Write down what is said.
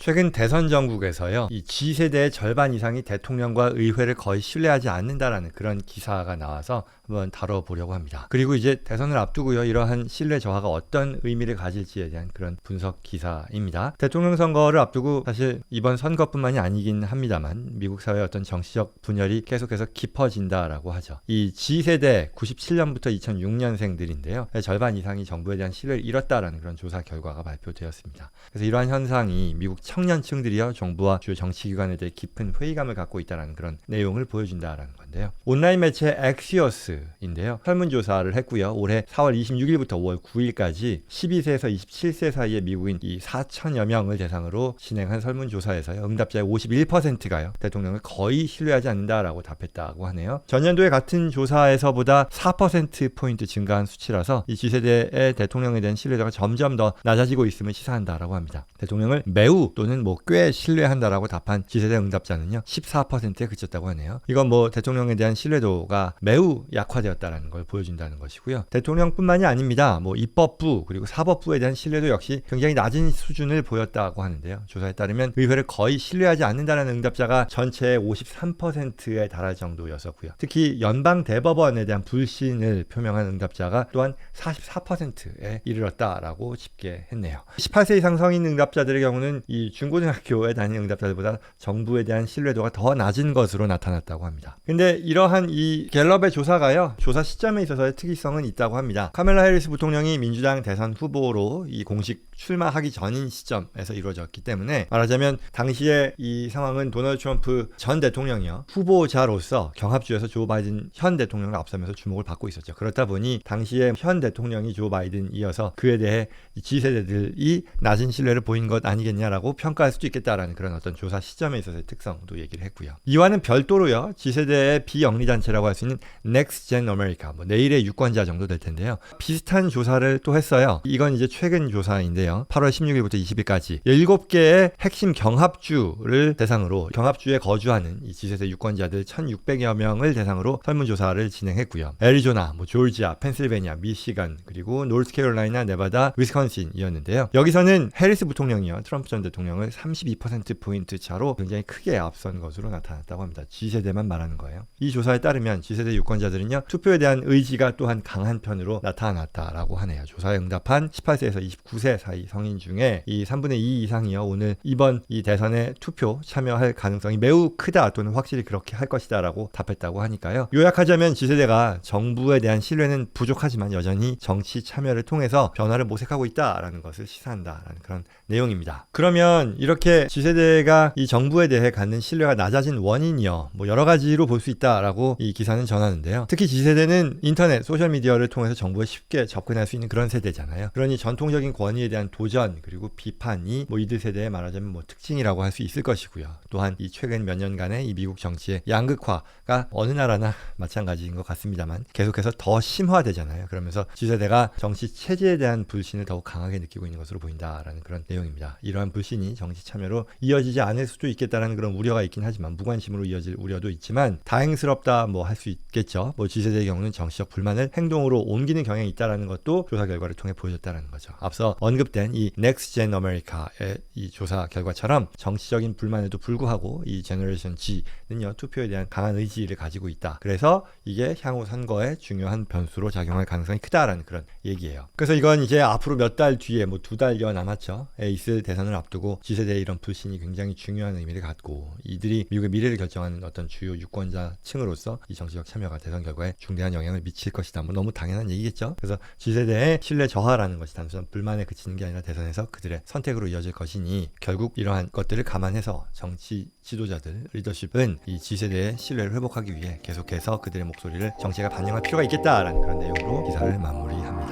최근 대선 전국에서요, 이 G세대의 절반 이상이 대통령과 의회를 거의 신뢰하지 않는다라는 그런 기사가 나와서 한번 다뤄보려고 합니다. 그리고 이제 대선을 앞두고요, 이러한 신뢰 저하가 어떤 의미를 가질지에 대한 그런 분석 기사입니다. 대통령 선거를 앞두고 사실 이번 선거뿐만이 아니긴 합니다만 미국 사회의 어떤 정치적 분열이 계속해서 깊어진다라고 하죠. 이 G세대 97년부터 2006년생들인데요. 절반 이상이 정부에 대한 신뢰를 잃었다라는 그런 조사 결과가 발표되었습니다. 그래서 이러한 현상이 미국 청년층들이요, 정부와 주요 정치기관에 대해 깊은 회의감을 갖고 있다는 그런 내용을 보여준다라는 건데요. 온라인 매체 엑시어스인데요. 설문조사를 했고요. 올해 4월 26일부터 5월 9일까지 12세에서 27세 사이의 미국인 이 4천여 명을 대상으로 진행한 설문조사에서요, 응답자의 51%가요, 대통령을 거의 신뢰하지 않는다라고 답했다고 하네요. 전년도의 같은 조사에서보다 4%포인트 증가한 수치라서 이 G세대의 대통령에 대한 신뢰도가 점점 더 낮아지고 있음을 시사한다라고 합니다. 대통령을 매우 또는 꽤 신뢰한다라고 답한 G세대 응답자는요, 14%에 그쳤다고 하네요. 이건 대통령에 대한 신뢰도가 매우 약화되었다는 걸 보여준다는 것이고요. 대통령뿐만이 아닙니다. 입법부 그리고 사법부에 대한 신뢰도 역시 굉장히 낮은 수준을 보였다고 하는데요. 조사에 따르면 의회를 거의 신뢰하지 않는다는 응답자가 전체의 53%에 달할 정도였었고요. 특히 연방 대법원에 대한 불신을 표명한 응답자가 또한 44%에 이르렀다라고 집계했네요. 18세 이상 성인 응답자들의 경우는 이 중고등학교에 다니는 응답자들보다 정부에 대한 신뢰도가 더 낮은 것으로 나타났다고 합니다. 근데 이러한 이 갤럽의 조사가요, 조사 시점에 있어서의 특이성은 있다고 합니다. 카멜라 해리스 부통령이 민주당 대선 후보로 이 공식 출마하기 전인 시점에서 이루어졌기 때문에, 말하자면 당시에 이 상황은 도널드 트럼프 전 대통령이요, 후보자로서 경합주에서 조 바이든 현 대통령을 앞서면서 주목을 받고 있었죠. 그렇다 보니 당시에 현 대통령이 조 바이든이어서 그에 대해 G세대들이 낮은 신뢰를 보인 것 아니겠냐라고 평가할 수도 있겠다라는 그런 어떤 조사 시점에 있어서의 특성도 얘기를 했고요. 이와는 별도로요, G세대의 비영리단체라고 할 수 있는 Next Gen America, 내일의 유권자 정도 될 텐데요, 비슷한 조사를 또 했어요. 이건 이제 최근 조사인데요. 8월 16일부터 20일까지 7개의 핵심 경합주를 대상으로, 경합주에 거주하는 이 G세대 유권자들 1,600여 명을 대상으로 설문조사를 진행했고요. 애리조나, 조지아, 펜실베니아, 미시간, 그리고 노스캐롤라이나, 네바다, 위스콘신이었는데요. 여기서는 해리스 부통령이요, 트럼프 전 대통령을 32%포인트 차로 굉장히 크게 앞선 것으로 나타났다고 합니다. G세대만 말하는 거예요. 이 조사에 따르면 G세대 유권자들은요, 투표에 대한 의지가 또한 강한 편으로 나타났다라고 하네요. 조사에 응답한 18세에서 29세 사이 성인 중에 이 3분의 2 이상이요, 오늘 이번 이 대선에 투표 참여할 가능성이 매우 크다 또는 확실히 그렇게 할 것이다 라고 답했다고 하니까요. 요약하자면 G세대가 정부에 대한 신뢰는 부족하지만 여전히 정치 참여를 통해서 변화를 모색하고 있다라는 것을 시사한다라는 그런 내용입니다. 그러면 이렇게 G세대가 이 정부에 대해 갖는 신뢰가 낮아진 원인이요, 여러 가지로 볼 수 있다라고 이 기사는 전하는데요. 특히 G세대는 인터넷, 소셜미디어를 통해서 정부에 쉽게 접근할 수 있는 그런 세대잖아요. 그러니 전통적인 권위에 대한 도전 그리고 비판이 이들 세대의 말하자면 특징이라고 할 수 있을 것이고요. 또한 이 최근 몇 년간의 이 미국 정치의 양극화가 어느 나라나 마찬가지인 것 같습니다만 계속해서 더 심화되잖아요. 그러면서 G세대가 정치 체제에 대한 불신을 더욱 강하게 느끼고 있는 것으로 보인다라는 그런 내용입니다. 이러한 불신이 정치 참여로 이어지지 않을 수도 있겠다라는 그런 우려가 있긴 하지만, 무관심으로 이어질 우려도 있지만 다행스럽다 할 수 있겠죠. G세대의 경우는 정치적 불만을 행동으로 옮기는 경향이 있다라는 것도 조사 결과를 통해 보여줬다는 거죠. 앞서 언급된 이 Next Gen America의 이 조사 결과처럼 정치적인 불만에도 불구하고 이 제너레이션 G는요, 투표에 대한 강한 의지를 가지고 있다. 그래서 이게 향후 선거에 중요한 변수로 작용할 가능성이 크다라는 그런 얘기예요. 그래서 이건 이제 앞으로 몇 달 뒤에 2달여 남았죠. 있을 대선을 앞두고 G세대의 이런 불신이 굉장히 중요한 의미를 갖고, 이들이 미국의 미래를 결정하는 어떤 주요 유권자층으로서 이 정치적 참여가 대선 결과에 중대한 영향을 미칠 것이다. 너무 당연한 얘기겠죠. 그래서 G세대의 신뢰 저하라는 것이 단순한 불만에 그치는 게 아니라 대선에서 그들의 선택으로 이어질 것이니, 결국 이러한 것들을 감안해서 정치 지도자들, 리더십은 이 G세대의 신뢰를 회복하기 위해 계속해서 그들의 목소리를 정치가 반영할 필요가 있겠다라는 그런 내용으로 기사를 마무리합니다.